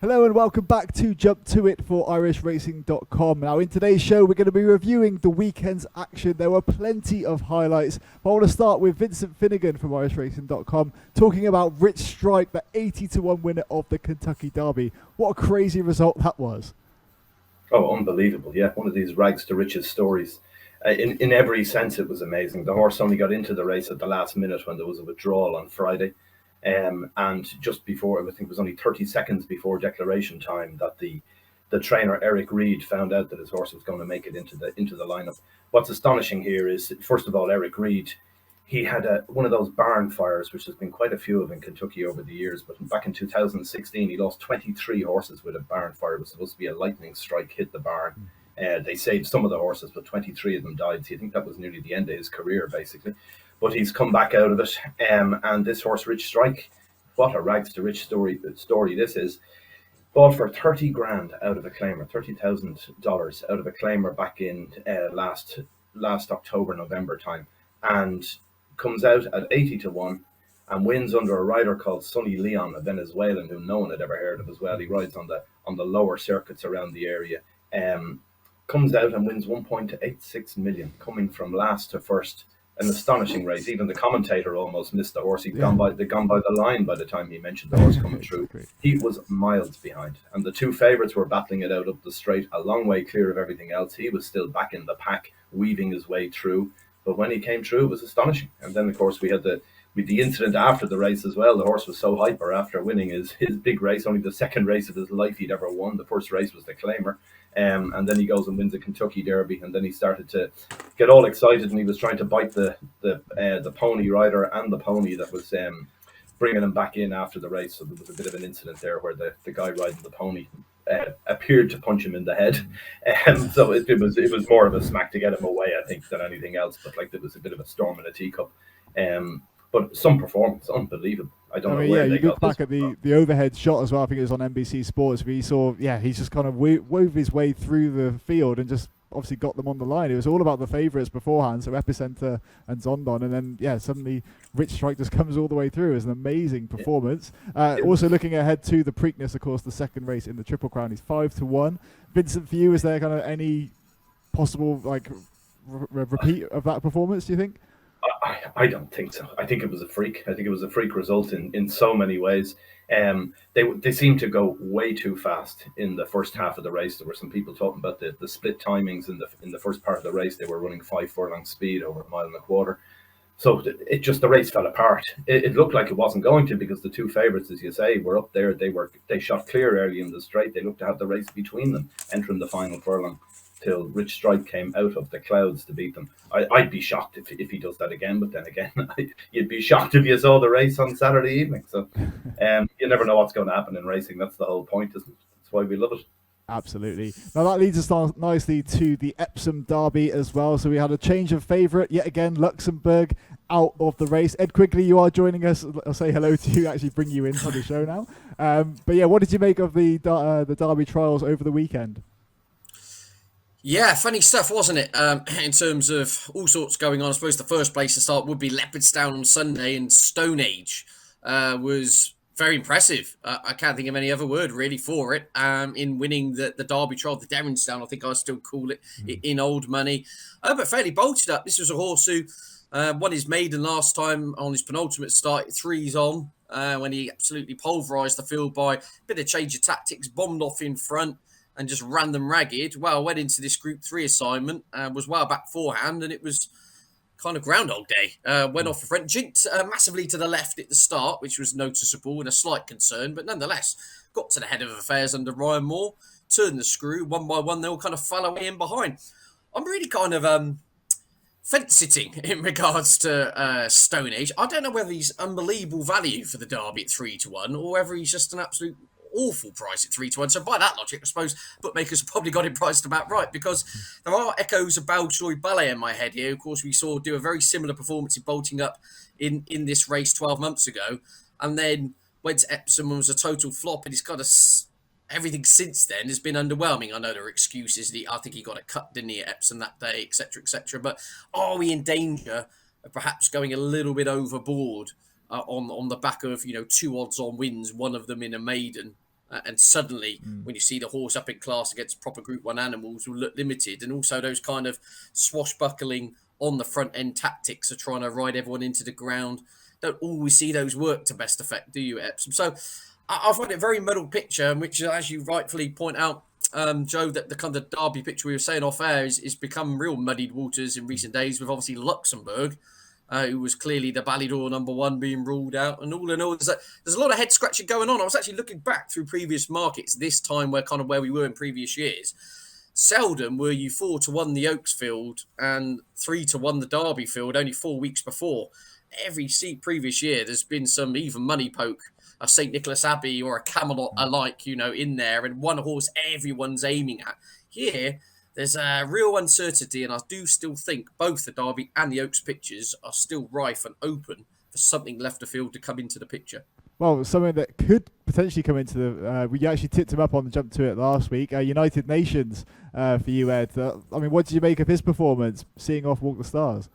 Hello and welcome back to Jump To It for IrishRacing.com. Now in today's show we're going to be reviewing the weekend's action. There were plenty of highlights, but I want to start with Vincent Finegan from IrishRacing.com talking about Rich Strike, the 80-1 winner of the Kentucky Derby. What a crazy result that was. Oh, unbelievable. Yeah, one of these rags to riches stories. In every sense, it was amazing. The horse only got into the race at the last minute when there was a withdrawal on Friday. And just before, I think it was only 30 seconds before declaration time, that the trainer Eric Reed found out that his horse was going to make it into the lineup. What's astonishing here is, first of all, Eric Reed, he had one of those barn fires, which there's been quite a few of in Kentucky over the years. But back in 2016, he lost 23 horses with a barn fire. It was supposed to be a lightning strike, hit the barn. They saved some of the horses, but 23 of them died. So you think that was nearly the end of his career, basically. But he's come back out of it. And this horse, Rich Strike, what a rags to rich story this is. Bought for 30 grand out of a claimer, $30,000 out of a claimer back in last October, November time. And comes out at 80-1 and wins under a rider called Sonny Leon, a Venezuelan who no one had ever heard of as well. He rides on the lower circuits around the area. Comes out and wins 1.86 million, coming from last to first. An astonishing race. Even the commentator almost missed the horse. They'd gone by the line by the time he mentioned the horse coming through. He was miles behind, and the two favourites were battling it out up the straight, a long way clear of everything else. He was still back in the pack, weaving his way through. But when he came through, it was astonishing. And then, of course, we had the incident after the race as well. The horse was so hyper after winning his big race, only the second race of his life he'd ever won. The first race was the claimer. And then he goes and wins the Kentucky Derby, and then he started to get all excited, and he was trying to bite the pony rider and the pony that was bringing him back in after the race. So there was a bit of an incident there where the guy riding the pony appeared to punch him in the head. So it was more of a smack to get him away, I think, than anything else. But like, there was a bit of a storm in a teacup. But some performance, unbelievable. I don't know where they you got look back at the overhead shot as well. I think it was on NBC Sports, where you saw, he's just kind of wove his way through the field and just obviously got them on the line. It was all about the favourites beforehand, so Epicenter and Zondon, and then suddenly Rich Strike just comes all the way through. It was an amazing performance. Also looking ahead to the Preakness, of course, the second race in the Triple Crown. He's 5-1. Vincent, for you, is there kind of any possible repeat of that performance, do you think? I don't think so. I think it was a freak. I think it was a freak result in so many ways. They seemed to go way too fast in the first half of the race. There were some people talking about the split timings in the first part of the race. They were running 5 furlong speed over a mile and a quarter. So the race fell apart. It looked like it wasn't going to, because the two favourites, as you say, were up there. They shot clear early in the straight. They looked to have the race between them entering the final furlong, till Rich Strike came out of the clouds to beat them. I'd be shocked if he does that again, but then again, you'd be shocked if you saw the race on Saturday evening. So you never know what's going to happen in racing. That's the whole point, isn't it? That's why we love it. Absolutely. Now that leads us nicely to the Epsom Derby as well. So we had a change of favourite yet again. Luxembourg out of the race. Ed Quigley, you are joining us. I'll say hello to you. Actually, bring you into the show now. But what did you make of the Derby trials over the weekend? Yeah, funny stuff, wasn't it? In terms of all sorts going on. I suppose the first place to start would be Leopardstown on Sunday, and Stone Age was very impressive. I can't think of any other word really for it. In winning the Derby trial, the Derrinstown, I think I still call it, in old money. But fairly bolted up. This was a horse who won his maiden last time on his penultimate start, 3s on, when he absolutely pulverised the field by a bit of change of tactics, bombed off in front, and just ran them ragged. Well, went into this Group 3 assignment, was well back forehand, and it was kind of Groundhog Day. Went off the front, jinked massively to the left at the start, which was noticeable and a slight concern, but nonetheless, got to the head of affairs under Ryan Moore, turned the screw, one by one, they all kind of fell away in behind. I'm really kind of fence-sitting in regards to Stone Age. I don't know whether he's unbelievable value for the Derby at 3-1, or whether he's just an absolute awful price at 3-1. So by that logic, I suppose bookmakers have probably got it priced about right, because there are echoes of Baljoy Ballet in my head here. Of course, we saw do a very similar performance in bolting up in this race 12 months ago, and then went to Epsom and was a total flop, and he's kind of everything since then has been underwhelming. I know there are excuses. I think he got a cut, didn't he, at Epsom that day, etc., etc. But are we in danger of perhaps going a little bit overboard on the back of 2 odds on wins, one of them in a maiden, And suddenly, when you see the horse up in class against proper Group 1 animals, will look limited. And also those kind of swashbuckling on the front end tactics of trying to ride everyone into the ground. Don't always see those work to best effect, do you, Epsom? So I find it a very muddled picture, in which, as you rightfully point out, Joe, that the kind of Derby picture we were saying off air is become real muddied waters in recent days, with obviously Luxembourg, who was clearly the Ballydor #1 being ruled out. And all in all, there's a lot of head scratching going on. I was actually looking back through previous markets this time, where we were in previous years. Seldom were you 4-1 the Oaks field and 3-1 the Derby field only 4 weeks before. Every previous year, there's been some even money poke, a St. Nicholas Abbey or a Camelot alike, in there, and one horse everyone's aiming at. Here, there's a real uncertainty, and I do still think both the Derby and the Oaks pictures are still rife and open for something left of field to come into the picture. Well, something that could potentially come into the... we actually tipped him up on the Jump to It last week. United Nations for you, Ed. What did you make of his performance, seeing off Walk the Stars?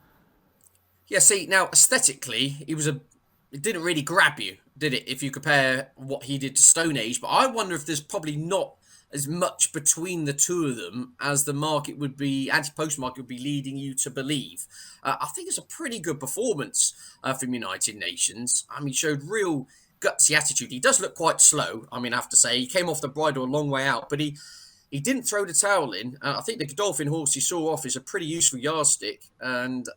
Yeah, see, now, aesthetically, it didn't really grab you, did it, if you compare what he did to Stone Age? But I wonder if there's probably not as much between the two of them as the market would be, anti-post market would be leading you to believe. I think it's a pretty good performance from United Nations. He showed real gutsy attitude. He does look quite slow, I have to say. He came off the bridle a long way out, but he didn't throw the towel in. I think the Godolphin horse he saw off is a pretty useful yardstick, and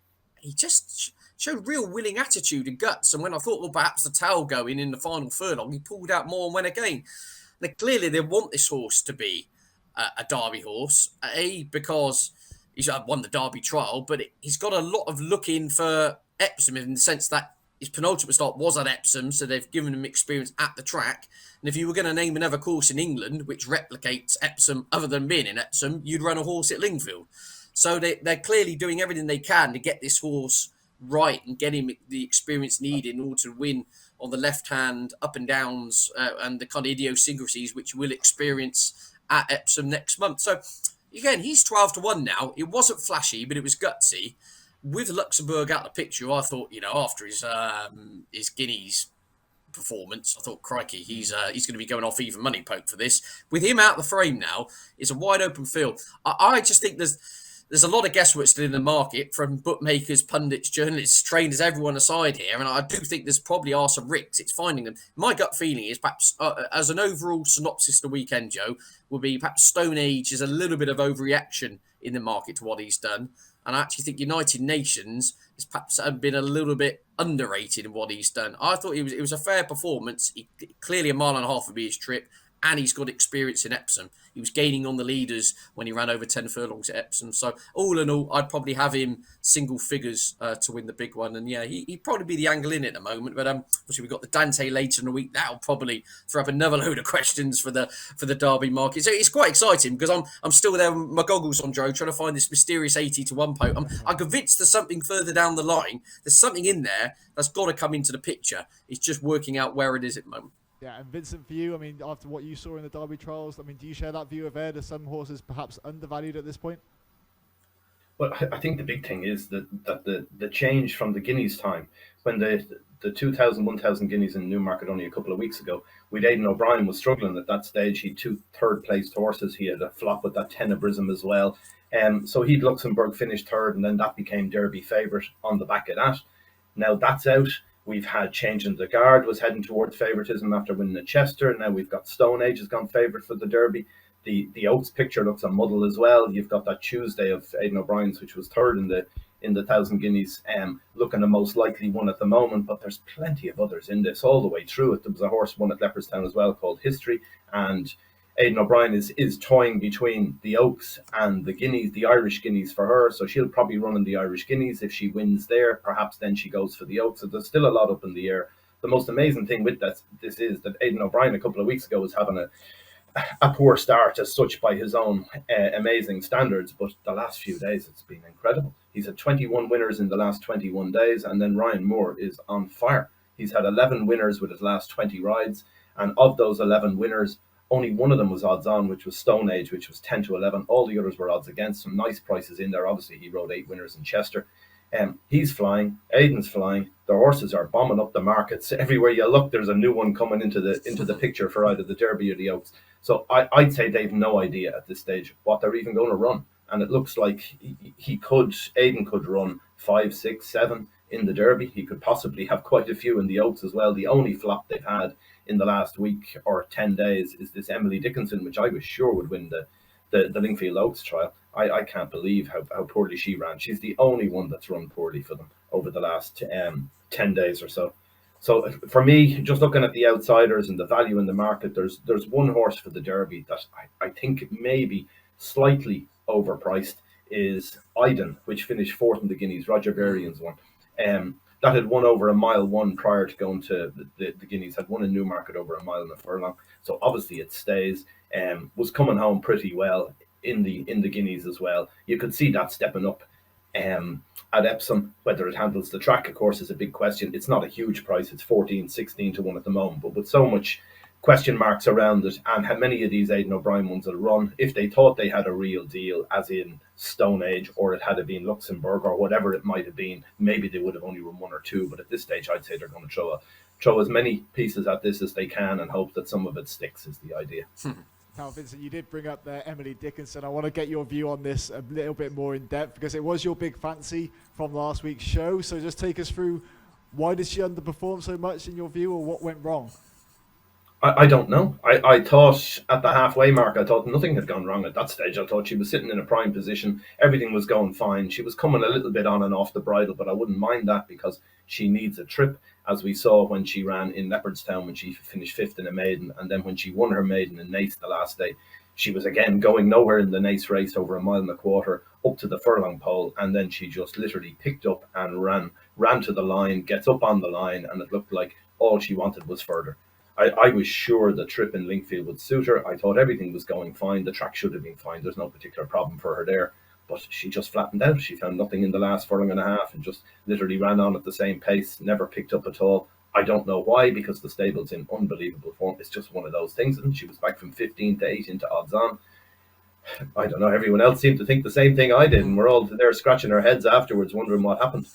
he just showed real willing attitude and guts. And when I thought, well, perhaps the towel going in the final furlong, he pulled out more and went again. Now, clearly, they want this horse to be a Derby horse, because he's won the Derby trial, but he's got a lot of looking for Epsom, in the sense that his penultimate start was at Epsom, so they've given him experience at the track. And if you were going to name another course in England which replicates Epsom other than being in Epsom, you'd run a horse at Lingfield. So they're clearly doing everything they can to get this horse right and get him the experience needed in order to win on the left hand up and downs and the kind of idiosyncrasies which we'll experience at Epsom next month. So again, he's 12-1 now. It wasn't flashy, but it was gutsy. With Luxembourg out of the picture, I thought, after his Guineas performance, I thought, crikey, he's going to be going off even money poke for this. With him out of the frame now, it's a wide open field. I just think there's a lot of guesswork still in the market, from bookmakers, pundits, journalists, trainers, everyone aside here. And I do think there's probably are some risks. It's finding them. My gut feeling is perhaps, as an overall synopsis of the weekend, Joe, would be perhaps Stone Age is a little bit of overreaction in the market to what he's done. And I actually think United Nations has perhaps been a little bit underrated in what he's done. I thought it was a fair performance. Clearly a mile and a half would be his trip, and he's got experience in Epsom. He was gaining on the leaders when he ran over 10 furlongs at Epsom. So all in all, I'd probably have him single figures to win the big one. And yeah, he'd probably be the angle in it at the moment. But obviously we've got the Dante later in the week. That'll probably throw up another load of questions for the Derby market. So it's quite exciting, because I'm still there with my goggles on, Joe, trying to find this mysterious 80-1 poke. I'm convinced there's something further down the line. There's something in there that's got to come into the picture. It's just working out where it is at the moment. Yeah, and Vincent, for you, after what you saw in the Derby trials, do you share that view of Ed? Are some horses perhaps undervalued at this point? Well, I think the big thing is that the change from the Guineas time, when the 2,000, 1,000 Guineas in Newmarket only a couple of weeks ago, with Aidan O'Brien was struggling at that stage. He had 2 third-placed horses. He had a flop with that Tenebrism as well. So he'd Luxembourg finished third, and then that became Derby favourite on the back of that. Now that's out. We've had Change in the Guard was heading towards favouritism after winning at Chester. Now we've got Stone Age has gone favourite for the Derby. The Oaks picture looks a muddle as well. You've got that Tuesday of Aidan O'Brien's, which was third in the 1,000 Guineas, looking the most likely one at the moment. But there's plenty of others in this all the way through it. There was a horse won at Leopardstown as well called History, and Aidan O'Brien is toying between the Oaks and the Guineas, the Irish Guineas for her. So she'll probably run in the Irish Guineas. If she wins there, perhaps then she goes for the Oaks. So there's still a lot up in the air. The most amazing thing with this is that Aidan O'Brien a couple of weeks ago was having a poor start as such by his own amazing standards. But the last few days, it's been incredible. He's had 21 winners in the last 21 days. And then Ryan Moore is on fire. He's had 11 winners with his last 20 rides. And of those 11 winners, only one of them was odds on, which was Stone Age, which was 10-11. All the others were odds against. Some nice prices in there. Obviously, he rode 8 winners in Chester. He's flying, Aidan's flying. The horses are bombing up the markets. Everywhere you look, there's a new one coming into the picture for either the Derby or the Oaks. So I'd say they've no idea at this stage what they're even going to run. And it looks like Aidan could run 5, 6, 7 in the Derby. He could possibly have quite a few in the Oaks as well. The only flop they've had in the last week or 10 days is this Emily Dickinson, which I was sure would win the Lingfield Oaks trial. I can't believe how poorly she ran. She's the only one that's run poorly for them over the last 10 days or so. So for me, just looking at the outsiders and the value in the market, there's one horse for the Derby that I think maybe slightly overpriced is Iden, which finished fourth in the Guineas, Roger Varian's one. That had won over a mile one prior to going to the Guineas, had won in Newmarket over a mile and a furlong. So obviously it stays. Was coming home pretty well in the Guineas as well. You could see that stepping up at Epsom. Whether it handles the track, of course, is a big question. It's not a huge price. It's 14, 16 to 1 at the moment. But with so much question marks around it, and how many of these Aidan O'Brien ones will run, if they thought they had a real deal, as in Stone Age, or it had been Luxembourg, or whatever it might have been, maybe they would have only run 1 or 2. But at this stage, I'd say they're going to throw as many pieces at this as they can and hope that some of it sticks, is the idea. Now, Vincent, you did bring up Emily Dickinson. I want to get your view on this a little bit more in depth, because it was your big fancy from last week's show. So just take us through, why did she underperform so much in your view, or what went wrong? I don't know. I thought at the halfway mark, I thought nothing had gone wrong at that stage. I thought she was sitting in a prime position. Everything was going fine. She was coming a little bit on and off the bridle, but I wouldn't mind that because she needs a trip, as we saw when she ran in Leopardstown when she finished 5th in a maiden. And then when she won her maiden in Naas the last day, she was again going nowhere in the Naas race over a mile and a quarter up to the furlong pole. And then she just literally picked up and ran to the line, gets up on the line, and it looked like all she wanted was further. I was sure the trip in Lingfield would suit her. I thought everything was going fine. The track should have been fine. There's no particular problem for her there. But she just flattened out. She found nothing in the last furlong and a half and just literally ran on at the same pace, never picked up at all. I don't know why, because the stable's in unbelievable form. It's just one of those things. And she was back from 15 to 8 into odds on. I don't know. Everyone else seemed to think the same thing I did. And we're all there scratching our heads afterwards, wondering what happened.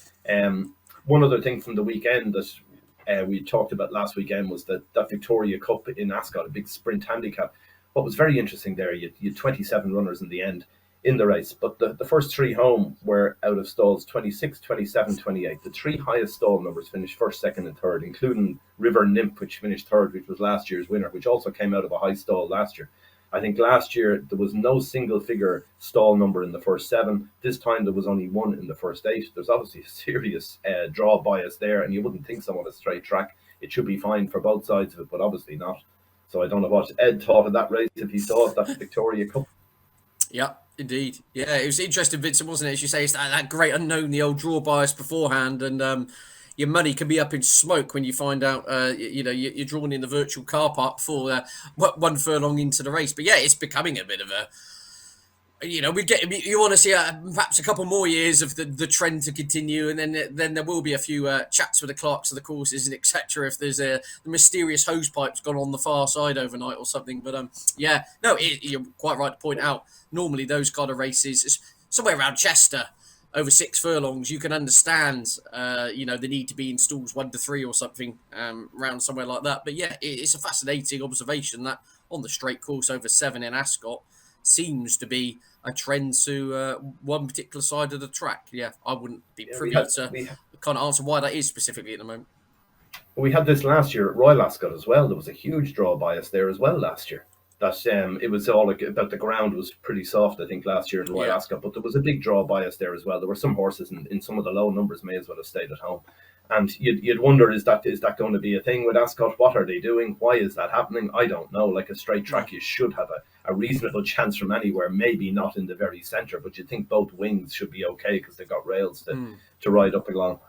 One other thing from the weekend that we talked about last weekend was that Victoria Cup in Ascot, a big sprint handicap. What was very interesting there, you had 27 runners in the end in the race, but the first 3 home were out of stalls, 26, 27, 28. The 3 highest stall numbers finished first, second and third, including River Nymph, which finished third, which was last year's winner, which also came out of a high stall last year. I think last year there was no single figure stall number in the first 7. This time there was only 1 in the first 8. There's obviously a serious draw bias there, and you wouldn't think so on a straight track. It should be fine for both sides of it, but obviously not. So I don't know what Ed thought of that race, if he saw that Victoria Cup. Yeah, indeed. Yeah, it was interesting, Vincent, wasn't it? As you say, it's that great unknown, the old draw bias beforehand, and your money can be up in smoke when you find out, you're drawn in the virtual car park for 1 furlong into the race. But yeah, it's becoming a bit of a, you want to see perhaps a couple more years of the trend to continue, and then there will be a few chats with the clerks of the courses and etc. If there's the mysterious hose pipe's gone on the far side overnight or something. But you're quite right to point out. Normally those kind of races, somewhere around Chester, over 6 furlongs, you can understand, the need to be in stalls 1 to 3 or something, around somewhere like that. But yeah, it's a fascinating observation that on the straight course over 7 in Ascot seems to be a trend to one particular side of the track. Yeah, I wouldn't be privy to kind of answer why that is specifically at the moment. We had this last year at Royal Ascot as well. There was a huge draw bias there as well last year. That it was all about the ground was pretty soft, I think, last year in Royal Ascot, but there was a big draw bias there as well. There were some horses in some of the low numbers may as well have stayed at home. And you'd wonder, is that going to be a thing with Ascot? What are they doing? Why is that happening? I don't know. Like a straight track, you should have a reasonable chance from anywhere, maybe not in the very centre, but you'd think both wings should be okay because they've got rails to ride up along.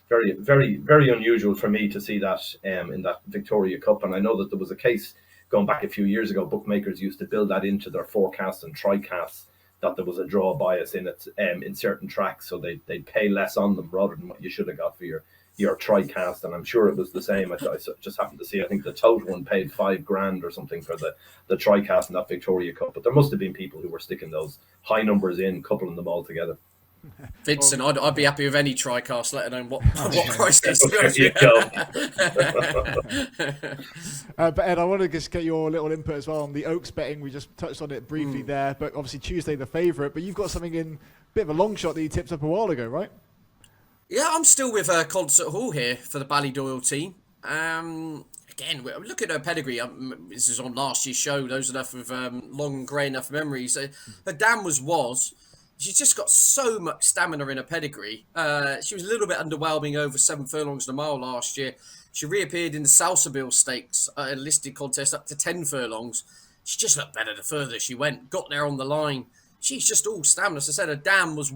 Very, very, very unusual for me to see that in that Victoria Cup. And I know that there was a case going back a few years ago, bookmakers used to build that into their forecasts and tricasts, that there was a draw bias in it in certain tracks, so they'd pay less on them rather than what you should have got for your tricast. And I'm sure it was the same. I just happened to see, I think the total one paid $5,000 or something for the tricast in that Victoria Cup. But there must have been people who were sticking those high numbers in, coupling them all together. Vincent, I'd be happy with any TriCast, let alone what price it is. There you go. But Ed, I want to just get your little input as well on the Oaks betting. We just touched on it briefly there, but obviously Tuesday the favourite. But you've got something in a bit of a long shot that you tipped up a while ago, right? Yeah, I'm still with Concert Hall here for the Ballydoyle team. Again, look at her pedigree. This is on last year's show. Those enough with long grey enough memories. Her dam was. She's just got so much stamina in her pedigree. She was a little bit underwhelming over 7 furlongs and a mile last year. She reappeared in the Salsabil Stakes, a listed contest up to 10 furlongs. She just looked better the further she went. Got there on the line. She's just all stamina. As I said, her dam was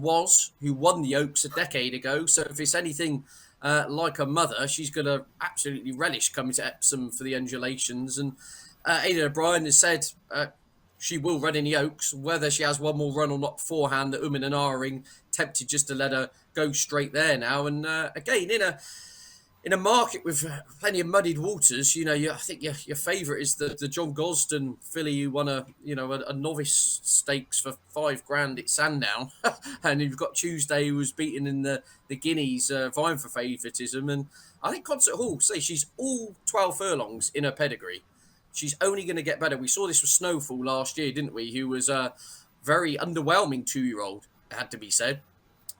who won the Oaks a decade ago. So if it's anything like her mother, she's going to absolutely relish coming to Epsom for the undulations. And Aidan O'Brien has said she will run in the Oaks, whether she has one more run or not beforehand. That and Aring tempted just to let her go straight there now. And again, in a market with plenty of muddied waters, I think your favourite is the John Gosden filly who won a novice stakes for £5,000 at Sandown, and you've got Tuesday who was beaten in the Guineas, vying for favouritism. And I think Concert Hall she's all 12 furlongs in her pedigree. She's only going to get better. We saw this with Snowfall last year, didn't we? Who was a very underwhelming 2-year-old, it had to be said.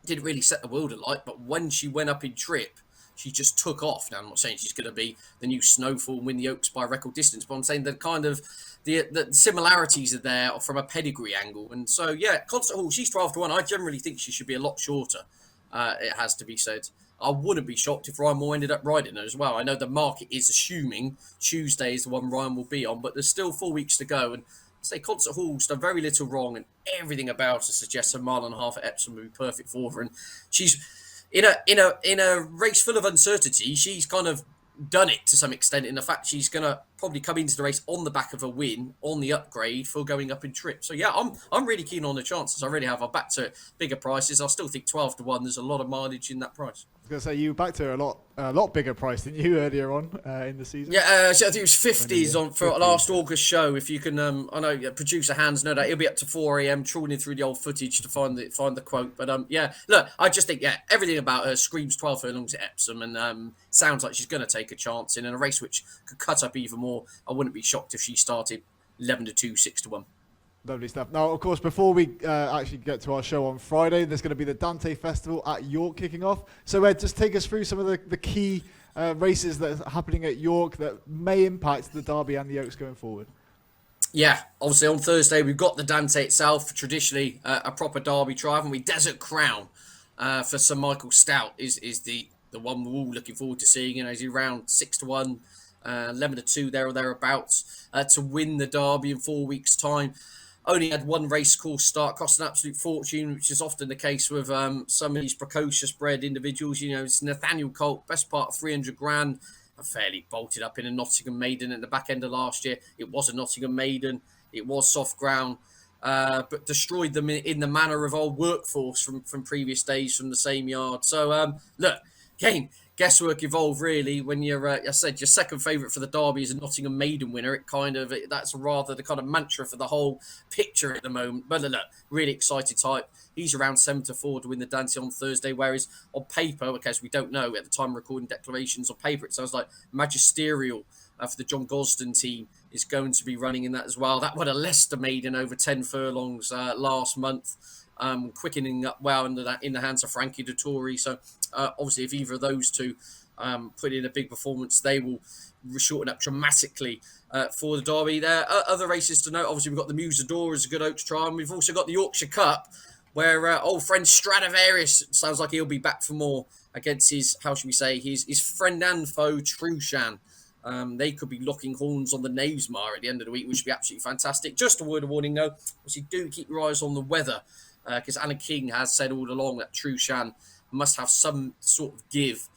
Didn't really set the world alight, but when she went up in trip, she just took off. Now, I'm not saying she's going to be the new Snowfall and win the Oaks by record distance, but I'm saying the kind of the similarities are there from a pedigree angle. And so, yeah, Concert Hall, she's 12-1. I generally think she should be a lot shorter, it has to be said. I wouldn't be shocked if Ryan Moore ended up riding her as well. I know the market is assuming Tuesday is the one Ryan will be on, but there's still 4 weeks to go. And I say Concert Hall's done very little wrong, and everything about her suggests a mile and a half at Epsom would be perfect for her. And she's in a race full of uncertainty. She's kind of done it to some extent in the fact she's going to probably come into the race on the back of a win on the upgrade for going up in trip. So yeah, I'm really keen on the chances. I really have. I backed her bigger prices. I still think 12-1. There's a lot of mileage in that price. I was going to say you backed her a lot bigger price than you earlier on in the season. Yeah, so I think it was 50s for last August show. If you can, I know producer Hans know that he'll be up to 4 a.m. trawling through the old footage to find the quote. But yeah, look, I just think everything about her screams 12 furlongs at Epsom, and sounds like she's going to take a chance in a race which could cut up even more. I wouldn't be shocked if she started 11-2, 6-1. Lovely stuff. Now, of course, before we actually get to our show on Friday, there's going to be the Dante Festival at York kicking off. So, Ed, just take us through some of the key races that are happening at York that may impact the Derby and the Oaks going forward. Yeah, obviously on Thursday we've got the Dante itself, traditionally a proper Derby trial, haven't we? Desert Crown for Sir Michael Stout is the one we're all looking forward to seeing. He's around 6-1, 11-2 there or thereabouts to win the Derby in 4 weeks' time. Only had one race course start, cost an absolute fortune, which is often the case with some of these precocious bred individuals. It's Nathaniel Colt, best part of 300 grand, fairly bolted up in a Nottingham maiden at the back end of last year. It was a Nottingham maiden. It was soft ground, but destroyed them in the manner of old Workforce from previous days from the same yard. So, look, again, guesswork involved really when you're, I said, your second favourite for the Derby is a Nottingham maiden winner. That's rather the kind of mantra for the whole picture at the moment. But look, really excited type. He's around 7-4 to win the Dante on Thursday, whereas on paper, because we don't know at the time of recording declarations, on paper it sounds like Magisterial for the John Gosden team is going to be running in that as well. That won a Leicester maiden over 10 furlongs last month. Quickening up well in the hands of Frankie Dettori. So obviously if either of those two put in a big performance, they will shorten up dramatically for the Derby. There are other races to note. Obviously we've got the Musador as a good Oaks trial, and we've also got the Yorkshire Cup where old friend Stradivarius sounds like he'll be back for more against his friend and foe Trushan. They could be locking horns on the Knavesmire at the end of the week, which would be absolutely fantastic. Just a word of warning though, obviously do keep your eyes on the weather, because Alan King has said all along that Trushan must have some sort of give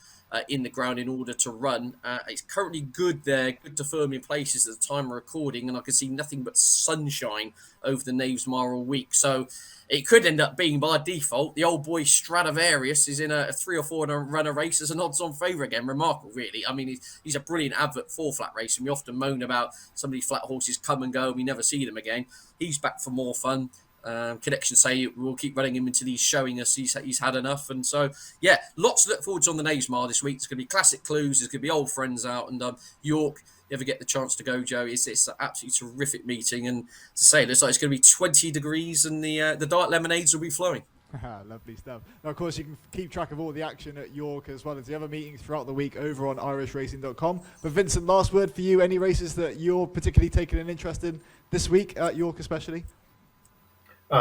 in the ground in order to run. It's currently good there, good to firm in places at the time of recording, and I can see nothing but sunshine over the Knavesmire all week. So it could end up being, by default, the old boy Stradivarius is in a 3 or 4 runner race as an odds-on favourite again. Remarkable, really. I mean, he's a brilliant advert for flat racing. We often moan about some of these flat horses come and go and we never see them again. He's back for more fun. Connections say we'll keep running him until he's showing us he's had enough. And so, yeah, lots to look forward to on the Naves Mile this week. There's going to be classic clues. There's going to be old friends out. And York, you ever get the chance to go, Joe, it's an absolutely terrific meeting. And to say, it looks like it's going to be 20 degrees and the diet lemonades will be flowing. Lovely stuff. Now, of course, you can keep track of all the action at York as well as the other meetings throughout the week over on irishracing.com. But Vincent, last word for you. Any races that you're particularly taking an interest in this week at York especially?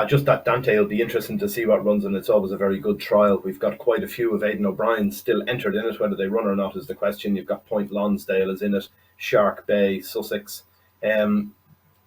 Just that Dante will be interesting to see what runs, and it's always a very good trial. We've got quite a few of Aidan O'Brien's still entered in it. Whether they run or not is the question. You've got Point Lonsdale is in it, Shark Bay, Sussex.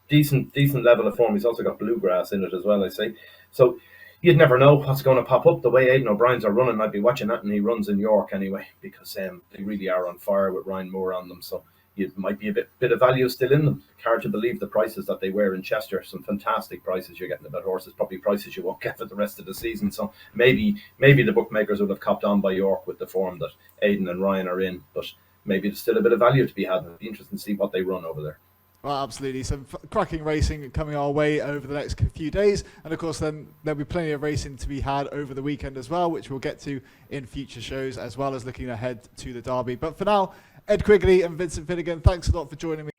Decent level of form. He's also got Bluegrass in it as well, I say. So you'd never know what's going to pop up. The way Aidan O'Brien's are running, I'd be watching that, and he runs in York anyway, because they really are on fire with Ryan Moore on them. So it might be a bit of value still in them. Hard to believe the prices that they were in Chester. Some fantastic prices you're getting about horses, probably prices you won't get for the rest of the season. So maybe the bookmakers would have copped on by York with the form that Aidan and Ryan are in, but maybe there's still a bit of value to be had. It'd be interesting to see what they run over there. Well, absolutely. Some cracking racing coming our way over the next few days. And of course, then there'll be plenty of racing to be had over the weekend as well, which we'll get to in future shows, as well as looking ahead to the Derby. But for now, Ed Quigley and Vincent Finegan, thanks a lot for joining me.